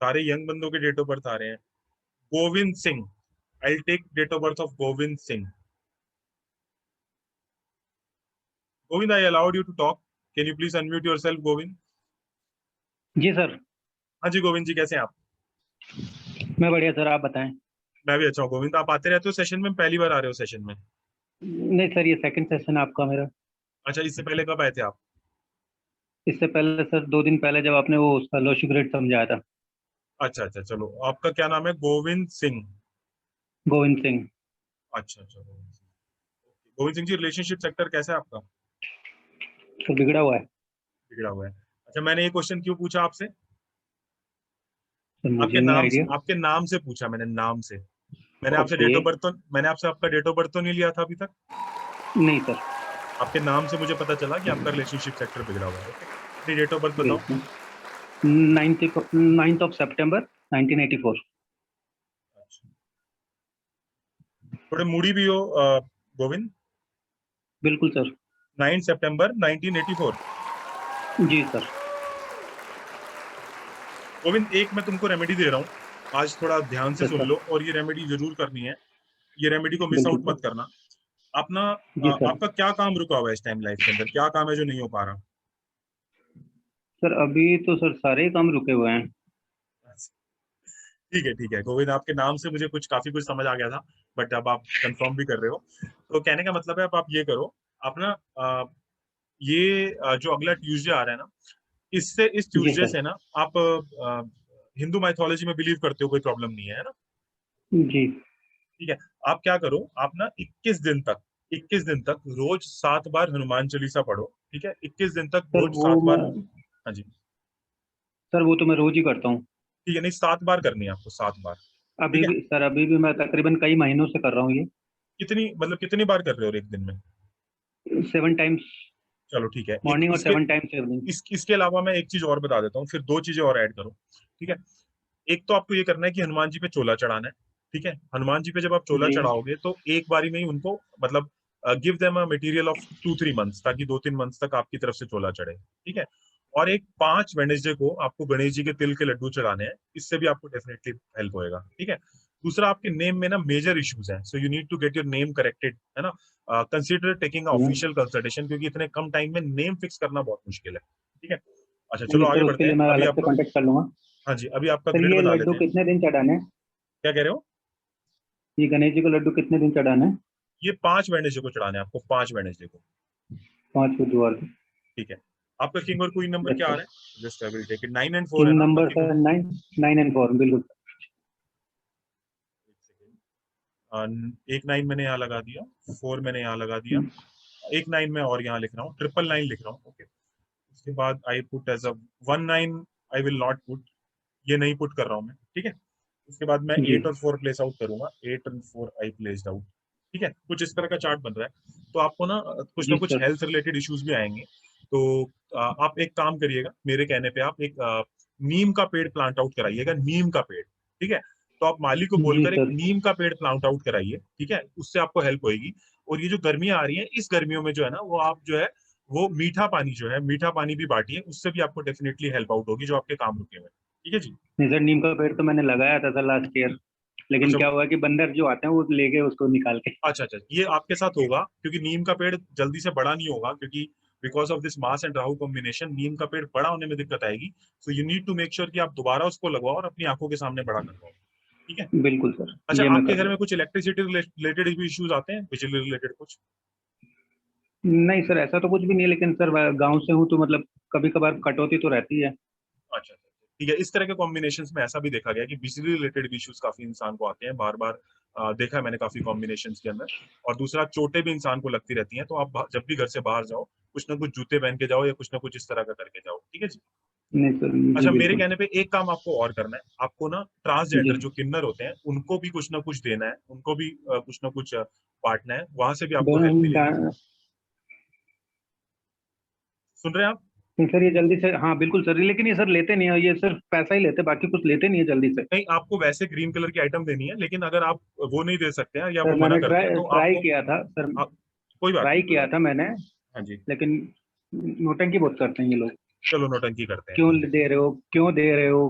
सारे यंग बंदों के डेट ऑफ बर्थ आ रहे हैं। Govind Singh, I take date of birth of Govind Singh. Govind, I allowed you to talk, can you please unmute yourself Govind? जी सर। हाँ जी गोविंद जी, कैसे हैं आप? मैं बढ़िया सर, आप बताएं। मैं भी अच्छा हूँ गोविंद। आप आते रहते हो सेशन में, पहली बार आ रहे हो सेशन में? नहीं सर, ये सेकंड सेशन है आपका मेरा। अच्छा, इससे पहले कब आए थे आप? इससे पहले सर 2 दिन पहले जब आपने वो उसका लोशी ग्रेड समझाया था। अच्छा अच्छा, चलो। आपका क्या नाम है? गोविंद सिंह। गोविंद सिंह। अच्छा अच्छा, गोविंद सिंह। गोविंद सिंह जी, रिलेशनशिप सेक्टर कैसा है आपका? तो बिगड़ा हुआ है। बिगड़ा हुआ है। अच्छा, मैंने ये क्वेश्चन क्यों पूछा आपसे? सर आपके मुझे नहीं नाम से, आइडिया। आपके नाम से पूछा मैंने, नाम से। मैंने आपसे ओके। डेट ऑफ बर्थ तो, मैंने आपसे आपका डेट ऑफ बर्थ तो नहीं लिया था अभी तक? नहीं सर। आपके नाम से मुझे पता चला कि आपका रिलेशनशिप सेक्टर बिगड़ा हुआ है। ओके, अपनी डेट ऑफ बर्थ बताओ। बिल्कुल। 9th ऑफ सितंबर 1984। अच्छा। थोड़े मूडी भी हो गोविंद। बिल्कुल सर। 9 सितंबर 1984। जी सर। गोविंद, एक मैं तुमको रेमेडी दे रहा हूँ, आज थोड़ा ध्यान से यस सुन सर। लो, और ये रेमेडी जरूर करनी है। ये रेमेडी को मिस बिल्कुल आउट सर। मत करना। अपना जी सर। आपका क्या काम रुका हुआ है इस टाइम लाइफ के अंदर? क्या काम है जो नहीं हो पा रहा? सर अभी तो सर सारे ही काम रुके हुए हैं। ठीक है ठीक है गोविंद, आपके नाम से मुझे कुछ काफी कुछ समझ आ गया था, बट अब आप कंफर्म भी कर रहे हो। तो कहने का मतलब है, अब आप ये करो, अपना ये जो अगला ट्यूसडे आ रहा है ना, इससे, इस जी ट्यूसडे सर। से ना आप हिंदू माइथोलॉजी में बिलीव करते हो, कोई प्रॉब्लम नहीं है ना? जी ठीक है। आप क्या करो, आप ना 21 दिन तक, 21 दिन तक रोज 7 बार हनुमान चालीसा पढ़ो। ठीक है, 21 दिन तक सर रोज वो 7 बार। मैं हाँ जी। सर वो तो मैं रोज ही करता हूँ। ठीक है, नहीं 7 बार करनी है आपको, 7 बार। अभी ठीक है। भी सर, अभी भी मैं तकरीबन कई महीनों से कर रहा हूँ ये। कितनी, मतलब कितनी बार कर रहे हो एक दिन में? 7 टाइम्स चलो ठीक है। एक मॉर्निंग और इसके, 7 टाइम्स इवनिंग। इसके अलावा मैं एक चीज और बता देता हूँ, फिर 2 चीजें और ऐड करो। ठीक है। एक तो आपको ये करना है कि हनुमान जी पे चोला चढ़ाना है। ठीक है, हनुमान जी पे जब आप चोला जी चढ़ाओगे तो एक बारी में ही उनको, मतलब give them a material of 2-3 months, ताकि 2-3 मंथ्स तक आपकी तरफ से चोला चढ़े। ठीक है। और एक 5 वेडनेसडे को आपको गणेश जी के तिल के लड्डू चढ़ाने हैं, इससे भी आपको डेफिनेटली हेल्प होएगा। ठीक है। दूसरा, आपके नेम में ना मेजर इश्यूज हैं, so you need to get your name corrected, है ना? कंसिडर टेकिंग ऑफिशियल कंसल्टेशन, क्योंकि इतने कम टाइम में नेम फिक्स करना बहुत मुश्किल है। ठीक है। अच्छा, चलो नहीं आगे सर, बढ़ते उसके हैं लिए मैं अभी अलग से आपका। कांटेक्ट कर लूंगा। हाँ जी, अभी आपका सर ग्रिड ये बना लड्डू लेते हैं। कितने दिन चढ़ाने हैं? क्या कह रहे हो? ये गणेश जी को लड्डू कितने दिन चढ़ाने हैं? ये 5 वेडनेसडे को चढ़ाने हैं आपको, 5 वेडनेसडे को। 5 बुधवार को। ठीक है। आपका किंग और क्वीन नंबर यस क्या आ सर। रहा है? Just I will take it, 9 और 4 है किंग ना आपका नंबर किंग? सर 9, 9 और 4 बिल्कुल। एक 9 मैंने यहाँ लगा दिया, 4 मैंने यहाँ लगा दिया, हम्म, एक 9 में और यहाँ लिख रहा हूँ, 999 लिख रहा हूँ। ओके। उसके बाद I put as a 19, I will not put, ये नहीं पुट कर रहा हूँ मैं। ठीक है। उसके बाद मैं जी 8 और 4 प्लेस आउट करूंगा, 8 और 4 आई प्लेस्ड आउट। ठीक है, कुछ इस तरह का चार्ट बन रहा है। तो आपको ना जी कुछ सर। हेल्थ रिलेटेड इश्यूज भी आएंगे। तो आप एक काम करिएगा, मेरे कहने पे आप एक नीम का पेड़ प्लांट आउट कराइएगा, नीम का पेड़। ठीक है। तो आप माली को जी बोलकर एक सर। नीम का पेड़ प्लांट आउट कराइए। ठीक है, उससे आपको हेल्प होगी। और ये जो गर्मियां आ रही हैं, इस गर्मियों में जो है ना, वो आप जो है, वो मीठा पानी जो है, मीठा पानी भी बांटिए, उससे भी आपको डेफिनेटली हेल्प आउट होगी, जो आपके काम रुके हुए हैं। ठीक है जी। नहीं सर, नीम का पेड़ तो मैंने लगाया था सर लास्ट ईयर। लेकिन अच्छा क्या हुआ कि बंदर जो आते हैं वो ले गए उसको निकाल के। अच्छा अच्छा, ये आपके साथ होगा, क्योंकि नीम का पेड़ जल्दी से बड़ा नहीं होगा, क्योंकि because of this Mars and Rahu combination नीम का पेड़ बड़ा होने में दिक्कत आएगी। So you need to make sure कि आप दोबारा उसको लगवाओ और अपनी आंखों के सामने बड़ा करवाओ। ठीक है। बिल्कुल सर, अच्छा, ये मैं आपके कर घर में लूँ। कुछ इलेक्ट्रिसिटी रिलेटेड भी इश्यूज आते हैं, बिजली रिलेटेड कुछ? नहीं सर, ऐसा तो कुछ भी नहीं है, लेकिन सर मैं गांव से हूँ तो मतलब कभी कभार कटौती तो रहती है। अच्छा अच्छा, ठीक है। इस तरह के कॉम्बिनेशन में ऐसा भी देखा गया कि बिजली रिलेटेड भी इश्यूज काफी इंसान को आते हैं बार बार। देखा है मैंने काफी कॉम्बिनेशन के अंदर। और दूसरा, चोटें भी इंसान को लगती रहती हैं, तो आप जब भी घर से बाहर जाओ, कुछ ना कुछ जूते पहन के जाओ, या कुछ ना कुछ इस तरह का करके जाओ। ठीक है जी। नहीं सर। जी अच्छा, मेरे बिल्कुल। कहने पे एक काम आपको और करना है, आपको ना जी ट्रांसजेंडर जो किन्नर होते हैं, उनको भी कुछ ना कुछ देना है, उनको भी कुछ ना कुछ बांटना है, वहां से भी आपको हेल्प मिलेगी। नहीं सुन रहे हैं आप? सर, ये जल्दी से, हाँ बिल्कुल सर, लेकिन ये सर लेते नहीं है, ये सिर्फ पैसा ही लेते, बाकी कुछ लेते नहीं है जल्दी से। नहीं, आपको वैसे ग्रीन कलर की आइटम देनी है, लेकिन अगर आप वो नहीं दे सकते हैं या सर वो मना मैंने करते हैं, ट्राई तो ट्राई आपको किया था सर। कोई बात ट्राई नहीं, कोई किया बात था मैंने। नहीं। हाँ जी। लेकिन नौटंकी बहुत करते हैं ये लोग। चलो, नौटंकी करते हैं, क्यों ठीक है। दे रहे हो, क्यों दे रहे हो?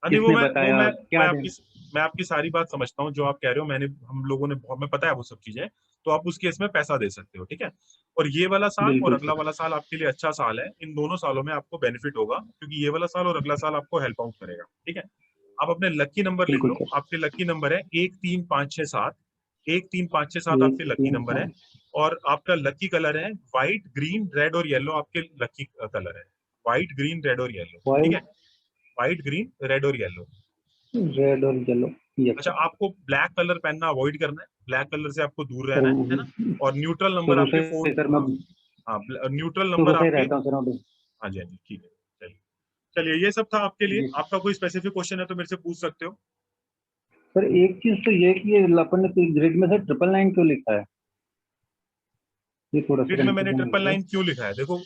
नहीं वो किसने मैं वो बताया, मैं क्या मैं दे? आपकी सारी बात समझता हूँ जो आप कह रहे हो। हम लोगों ने बहुत, मैं पता है वो सब चीजें। तो आप उस केस में पैसा दे सकते हो, ठीक है। और ये वाला साल और बिल्कुल अगला सर। वाला साल आपके लिए अच्छा साल है। इन दोनों सालों में आपको बेनिफिट होगा, क्योंकि ये वाला साल और अगला साल आपको हेल्प आउट करेगा, ठीक है। आप अपने लकी नंबर लिख बिल्कुल लो। सर। आपके लकी नंबर है 1 3 5 6 7। 1 3 5 6 7 एक आपके लकी तीन नंबर है। पाँच। और आपका लकी कलर है व्हाइट, ग्रीन, रेड और येलो। आपके लकी कलर है व्हाइट, ग्रीन, रेड और येलो, ठीक है। व्हाइट, व्हाइट, ग्रीन, रेड और येलो। रेड और येलो। यस अच्छा, सर। आपको ब्लैक कलर पहनना अवॉइड करना है, ब्लैक कलर से आपको दूर रहना है ना। सर और न्यूट्रल नंबर शुरू आपके से फोन, सर मैं हाँ हाँ, न्यूट्रल शुरू नंबर से ही आपके। रहता हूँ सर अभी। हाँ जी, हाँ जी, ठीक है। चलिए, चलिए ये सब था आपके लिए। जी आपका कोई स्पेसिफिक क्वेश्चन है तो मेरे से पूछ सकते हो। सर, एक चीज तो ये कि ये अपन ने ग्रिड में सर 999 क्यों लिखा है? ये थोड़ा सा ग्रिड में मैंने कंफ्यूजन हो ट्रिपल गया। लाइन क्यों लिखा है, देखो।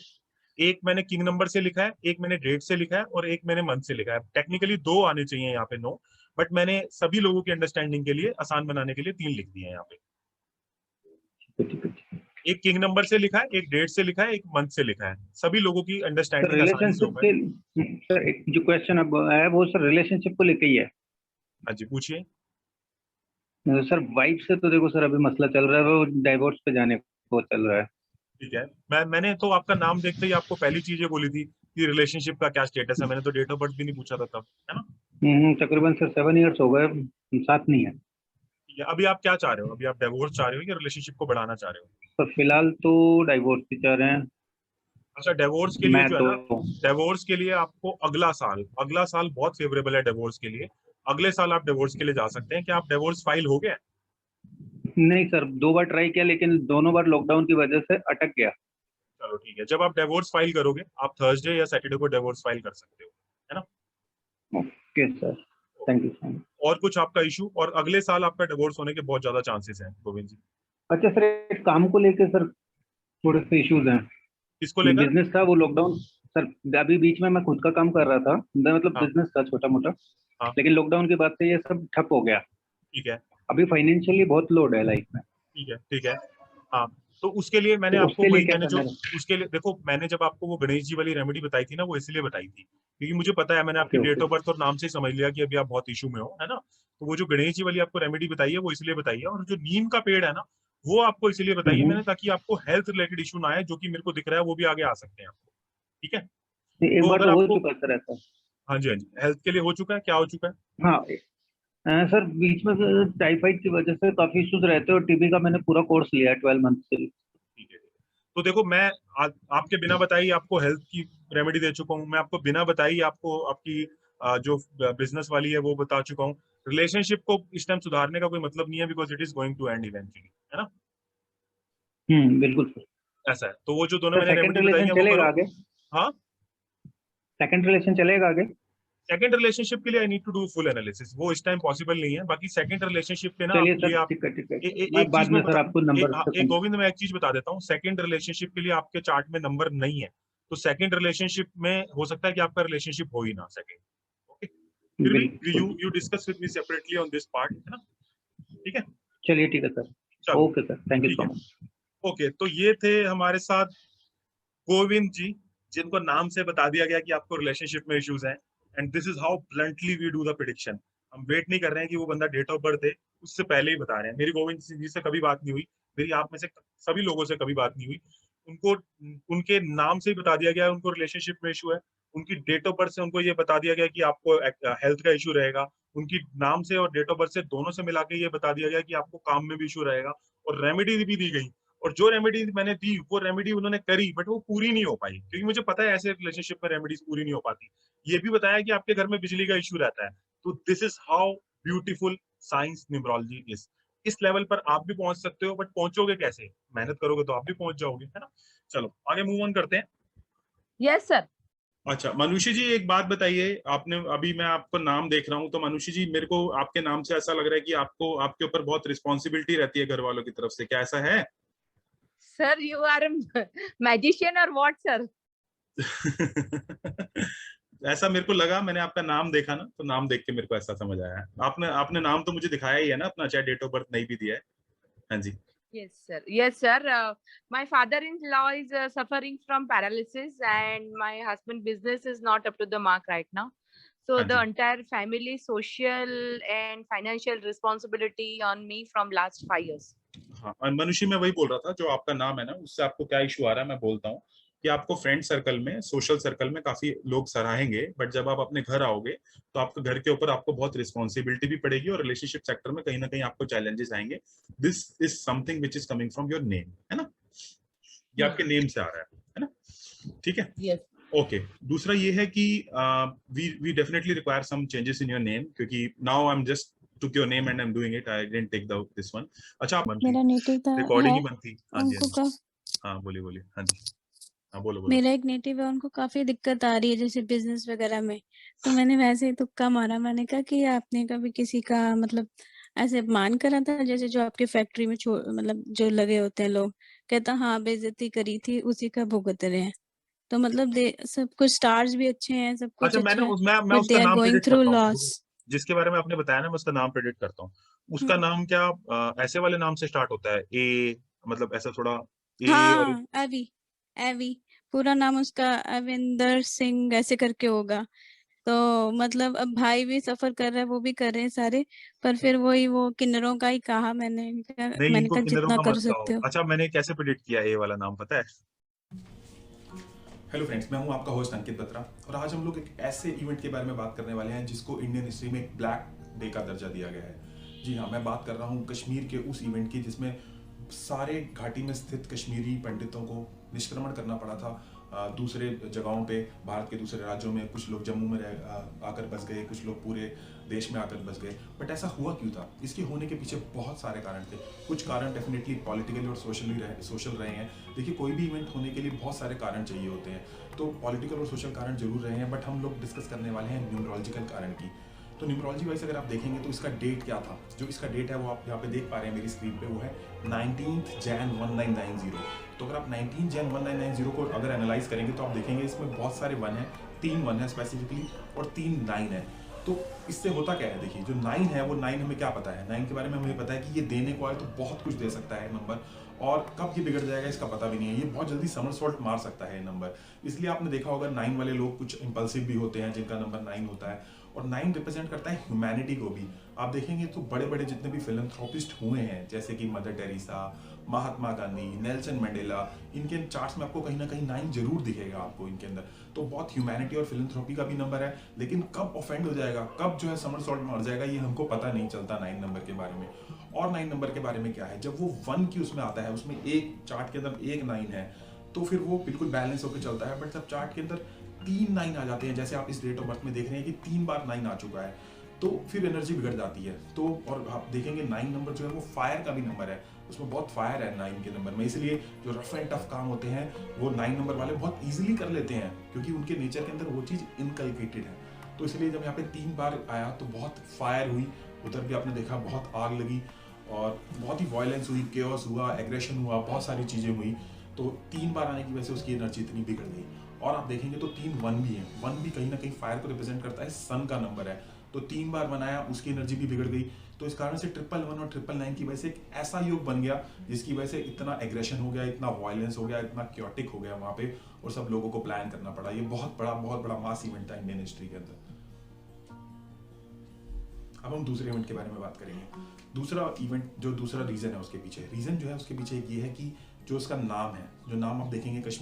एक मैंने किंग नंबर से लिखा है, एक मैंने डेट से लिखा है और एक मैंने मंथ से लिखा है। टेक्निकली दो आने चाहिए यहाँ पे, नो। बट मैंने सभी लोगों की अंडरस्टैंडिंग के लिए, आसान बनाने के लिए, 3 लिख दिए हैं यहाँ पे। ठीक है, ठीक है। एक किंग नंबर से लिखा है, एक डेट से लिखा है, एक मंथ से लिखा है, सभी लोगों की सर अंडरस्टैंडिंग आसानी से हो रिलेशनशिप पाए। के, सर एक जो क्वेश्चन अब है वो सर रिलेशनशिप को लेके ही है। हाँ जी, पूछिए। सर वाइफ से तो देखो सर अभी मसला चल रहा है, वो डाइवोर्स पे जाने को चल रहा है। ठीक है, मैंने तो आपका नाम देखते ही आपको पहली चीज ये बोली थी कि रिलेशनशिप का क्या स्टेटस है। मैंने तो डेट ऑफ बर्थ भी नहीं पूछा था तब, है ना। तकरीबन सर 7 इयर्स हो गए, साथ नहीं है। ठीक है, अभी आप क्या चाह रहे हो? अभी आप डिवोर्स चाह रहे हो या रिलेशनशिप को बढ़ाना चाह रहे हो? सर फिलहाल तो डाइवोर्स ही चाह रहे हैं। अच्छा, डिवोर्स के लिए मैं जो है तो ना, डिवोर्स के लिए आपको अगला साल बहुत फेवरेबल है डिवोर्स के लिए। अगले साल आप डिवोर्स के लिए जा सकते हैं। क्या आप डिवोर्स फाइल हो गया? नहीं सर, 2 बार ट्राई किया लेकिन दोनों बार लॉकडाउन की वजह से अटक गया। चलो ठीक है, जब आप डिवोर्स फाइल करोगे आप थर्सडे या सैटरडे को डिवोर्स फाइल कर सकते हो, है ना। Okay sir, thank you so much. और कुछ आपका इशू? और अगले साल आपका डिवोर्स होने के बहुत ज्यादा चांसेस हैं गोविंद जी। अच्छा सर, एक काम को लेके सर थोड़े से इश्यूज हैं। किसको लेकर? बिजनेस था वो लॉकडाउन, सर अभी बीच में मैं खुद का काम कर रहा था, मतलब हाँ बिजनेस था छोटा मोटा। हाँ, लेकिन लॉकडाउन के बाद से ये सब ठप हो गया। ठीक है अभी फाइनेंशियली बहुत लोड है लाइफ में। ठीक है ठीक है। हाँ, तो उसके लिए मैंने तो आपको उसके लिए वही, क्या मैंने जो, करना है? उसके लिए देखो, मैंने जब आपको वो गणेश जी वाली रेमेडी बताई थी ना, वो इसलिए बताई थी क्योंकि मुझे पता है, मैंने आपकी okay date okay. Of birth और नाम से ही समझ लिया कि अभी आप बहुत इशू में हो, है ना। तो वो जो गणेश जी वाली आपको रेमेडी बताई है वो इसलिए बताई है। और जो नीम का पेड़ है ना, वो आपको इसलिए बताई है मैंने, ताकि आपको हेल्थ रिलेटेड इशू ना आए, जो कि मेरे को दिख रहा है वो भी आगे आ सकते हैं आपको, ठीक है। एक तो बार अगर तो हो आपको, चुका है सर ऐसा। हाँ जी हाँ जी, हेल्थ के लिए हो चुका है, क्या हो चुका है? हाँ सर बीच में टाइफाइड की वजह से काफी इश्यूज रहते हैं और टीबी का मैंने पूरा कोर्स लिया है 12 मंथ से। ठीक है। तो देखो, मैं आपके बिना बताई आपको हेल्थ की रेमेडी दे चुका हूँ। मैं आपको बिना बताई आपको आपकी जो बिजनेस वाली है वो बता चुका हूँ। रिलेशनशिप को इस टाइम सुधारने का कोई मतलब नहीं है, because it is going to end eventually, है ना। बिल्कुल सर। ऐसा है, तो वो जो दोनों सर मैंने सेकंड रेमेडी बताई रिलेशन है वो चलेगा करो। आगे? हाँ, सेकंड रिलेशन चलेगा आगे? सेकंड रिलेशनशिप के लिए I need to do full analysis, वो इस टाइम पॉसिबल नहीं है। बाकी सेकंड रिलेशनशिप पे ना चलिए ये सर, आप ठीक है ठीक है। मैं एक चीज बाद मैं में सर बता, आपको नंबर से एक गोविंद, मैं एक चीज बता देता हूँ। सेकंड रिलेशनशिप के लिए आपके चार्ट में नंबर नहीं है, तो सेकंड रिलेशनशिप में हो सकता है कि आपका रिलेशनशिप हो ही ना सेकंड। ओके, फिर भी बिल्कुल। You discuss with me separately on this part, है ना। ठीक है, चलिए ठीक है सर। चलो ओके सर, थैंक यू ठीक सो है। मच। ओके, तो ये थे हमारे साथ गोविंद जी, जिनको नाम से बता दिया गया कि आपको रिलेशनशिप में इश्यूज हैं। And this is how bluntly we do the prediction. हम वेट नहीं कर रहे हैं कि वो बंदा डेट ऑफ बर्थ है, उससे पहले ही बता रहे हैं। मेरी गोविंद जी से कभी बात नहीं हुई, मेरी आप में से सभी लोगों से कभी बात नहीं हुई। उनको उनके नाम से ही बता दिया गया उनको रिलेशनशिप में इशू है। उनकी डेट ऑफ बर्थ से उनको ये बता दिया गया कि आपको हेल्थ का इशू रहेगा। उनकी नाम से और डेट ऑफ बर्थ से दोनों से मिला के ये बता दिया गया कि आपको काम में भी इशू रहेगा। और रेमेडी भी दी गई। और जो रेमेडी मैंने दी वो रेमेडी उन्होंने करी, बट वो पूरी नहीं हो पाई, क्योंकि मुझे पता है ऐसे रिलेशनशिप में रेमेडीज पूरी नहीं हो पाती। ये भी बताया कि आपके घर में बिजली का इशू रहता है। तो this is how beautiful science numerology is. इस लेवल पर आप भी पहुंच सकते हो, बट पहुंचोगे कैसे? मेहनत करोगे तो आप भी पहुंच जाओगे, है ना। चलो आगे मूव ऑन करते हैं। Yes sir. अच्छा मनुष्य जी, एक बात बताइए। आपने अभी, मैं आपको नाम देख रहा हूँ तो मनुष्य जी, मेरे को आपके नाम से ऐसा लग रहा है कि आपको, आपके ऊपर बहुत रिस्पॉन्सिबिलिटी रहती है घर वालों की तरफ से, क्या ऐसा है? सर यू आर मैजिशियन और व्हाट सर? ऐसा मेरे को लगा, मैंने आपका नाम देखा ना, तो नाम देख के मेरे को ऐसा समझ आया। आपने आपने नाम तो मुझे दिखाया ही है ना अपना, चाहे डेट ऑफ बर्थ नहीं भी दिया है। हाँ जी। Yes, sir. Yes, sir. My father-in-law is suffering from paralysis, and my husband' business is not up to the mark right now. So हाँ the ji. entire family social and financial responsibility on me from last 5 years. हाँ, और मनुष्य मैं वही बोल रहा था, जो आपका नाम है ना, उससे आपको क्या इश्यू आ रहा है मैं बोलता हूँ, कि आपको फ्रेंड सर्कल में, सोशल सर्कल में काफ़ी लोग सराहेंगे, बट जब आप अपने घर आओगे, तो आपके घर के ऊपर आपको बहुत रिस्पॉन्सिबिलिटी भी पड़ेगी और रिलेशनशिप सेक्टर में कहीं न कहीं आपको चैलेंजेस आएँगे। This is something which is coming from your name, है ना? ये आपके नेम से आ रहा है ना? ठीक है? Yes. ओके। दूसरा ये है कि we definitely require some changes in your name, क्योंकि now I am just took your name and I'm doing it. I didn't take this one. अच्छा, आप बनती मेरा नेटिव था रिकॉर्डिंग है ही बनती। हाँ जी, हाँ उनको जी। का हाँ, बोलिए, बोलिए। हाँ जी। हाँ, बोलो, बोलो। मेरा एक नेटिव है, उनको काफी दिक्कत आ रही है जैसे बिजनेस वगैरह में। तो मैंने वैसे ही तुक्का मारा, मैंने कहा कि आपने कभी किसी का मतलब ऐसे अपमान करा था, जैसे जो आपकी फैक्ट्री में मतलब जो लगे होते हैं लोग। कहता हाँ, बेइज्जती करी थी, उसी का भुगत रहे हैं। तो मतलब दे सब कुछ स्टार्स भी अच्छे हैं, सब कुछ अच्छा, अच्छा है, मैं बट उसका दे आर नाम गोइंग प्रेडिक्ट थ्रू करता हूँ। लॉस। रुको, जिसके बारे में आपने बताया ना, मैं उसका नाम प्रेडिक्ट करता हूँ। उसका नाम क्या ऐसे वाले नाम से स्टार्ट होता है? ए, मतलब ऐसा थोड़ा ए और हाँ, एवी एवी पूरा नाम उसका अविंदर सिंह ऐसे करके होगा। तो मतलब अब भाई भी सफर कर रहा है, वो भी कर रहे हैं सारे, पर फिर वही वो किन्नरों का ही कहा नहीं, मैंने इनको कहा किन्नरों जितना का कर मत कहो। सकते हो। अच्छा, मैंने कैसे प्रेडिक्ट किया ए वाला नाम, पता है? हेलो फ्रेंड्स, मैं हूं आपका होस्ट अंकित बत्रा, और आज हम लोग एक ऐसे इवेंट के बारे में बात करने वाले हैं जिसको इंडियन हिस्ट्री में एक ब्लैक डे का दर्जा दिया गया है। जी हाँ, मैं बात कर रहा हूं कश्मीर के उस इवेंट की जिसमें सारे घाटी में स्थित कश्मीरी पंडितों को निष्क्रमण करना पड़ा था दूसरे जगहों पे, भारत के दूसरे राज्यों में। कुछ लोग जम्मू में आकर बस गए, कुछ लोग पूरे देश में आकर बस गए। बट ऐसा हुआ क्यों था? इसके होने के पीछे बहुत सारे कारण थे। कुछ कारण डेफिनेटली पॉलिटिकली और सोशल रहे हैं। देखिए, कोई भी इवेंट होने के लिए बहुत सारे कारण चाहिए होते हैं, तो पॉलिटिकल और सोशल कारण जरूर रहे हैं, बट हम लोग डिस्कस करने वाले हैं न्यूमरोलॉजिकल कारण की। तो न्यूमरोलॉजी वाइज अगर आप देखेंगे तो इसका डेट क्या था, जो इसका डेट है वो आप यहाँ पे देख पा रहे हैं मेरी स्क्रीन पे, वो है 19 जैन 1990। तो अगर आप 19 जैन 1990 को अगर एनालाइज करेंगे तो आप देखेंगे इसमें बहुत सारे वन है, 3 वन है स्पेसिफिकली, और 3 9 है। तो इससे होता क्या है? देखिए, जो 9 है वो 9 हमें क्या पता है? 9 के बारे में हमें पता है कि ये देने को आए तो बहुत कुछ दे सकता है नंबर, और कब ये बिगड़ जाएगा इसका पता भी नहीं है। ये बहुत जल्दी समरसॉल्ट मार सकता है ये नंबर। इसलिए आपने देखा होगा 9 वाले लोग कुछ इंपल्सिव भी होते हैं जिनका नंबर 9 होता है, और 9 रिप्रेजेंट करता है ह्यूमैनिटी को भी। आप देखेंगे तो बड़े बड़े जितने भी फिलैंथ्रोपिस्ट हुए हैं, जैसे कि mother Teresa, Mahatma Gandhi, Nelson Mandela, इनके चार्ट्स में आपको कहीं ना कहीं 9 जरूर दिखेगा आपको इनके अंदर। तो बहुत ह्यूमैनिटी और फिलैंथ्रोपी का भी नंबर है, लेकिन कब ऑफेंड हो जाएगा, कब जो है समरसॉल्ट मार जाएगा, ये हमको पता नहीं चलता 9 नंबर के बारे में। और 9 नंबर के बारे में क्या है, जब वो 1 की उसमें आता है, उसमें एक चार्ट के अंदर एक 9 है, तो फिर वो बिल्कुल बैलेंस होकर चलता है। बट जब चार्ट के अंदर 3 9 आ जाते हैं, जैसे आप इस डेट ऑफ बर्थ में देख रहे हैं कि 3 बार 9 आ चुका है, तो फिर एनर्जी बिगड़ जाती है। तो और आप देखेंगे 9 नंबर जो है वो फायर का भी नंबर है, उसमें बहुत फायर है 9 के नंबर में। इसलिए जो रफ एंड टफ काम होते हैं वो 9 नंबर वाले बहुत इजीली कर लेते हैं, क्योंकि उनके नेचर के अंदर वो चीज़ इनकलकेटेड है। तो इसलिए जब यहाँ पे 3 बार आया तो बहुत फायर हुई, उधर भी आपने देखा बहुत आग लगी, और बहुत ही वायलेंस हुई, केओस हुआ, एग्रेशन हुआ, बहुत सारी चीज़ें हुई। तो 3 बार आने की वजह से उसकी एनर्जी इतनी बिगड़ गई। और आप देखेंगे तो 3 1 भी है, 1 भी कहीं ना कहीं फायर को रिप्रेजेंट करता है, सन का नंबर है। तो 3 बार बनाया, उसकी एनर्जी भी बिगड़ गई। तो इस कारण से 111 और 999 की वजह से एक ऐसा योग बन गया जिसकी वजह से इतना एग्रेशन हो गया, इतना वायलेंस हो गया, इतना क्योटिक हो गया वहाँ पे, और सब लोगों को प्लान करना पड़ा। ये बहुत बड़ा मास इवेंट था इंडियन हिस्ट्री के अंदर। अब हम दूसरे इवेंट के बारे में बात करेंगे। दूसरा इवेंट, जो दूसरा रीजन है उसके पीछे, रीजन जो है उसके पीछे एक ये है कि जो उसका नाम है, जो नाम आप देखेंगे कश्मीर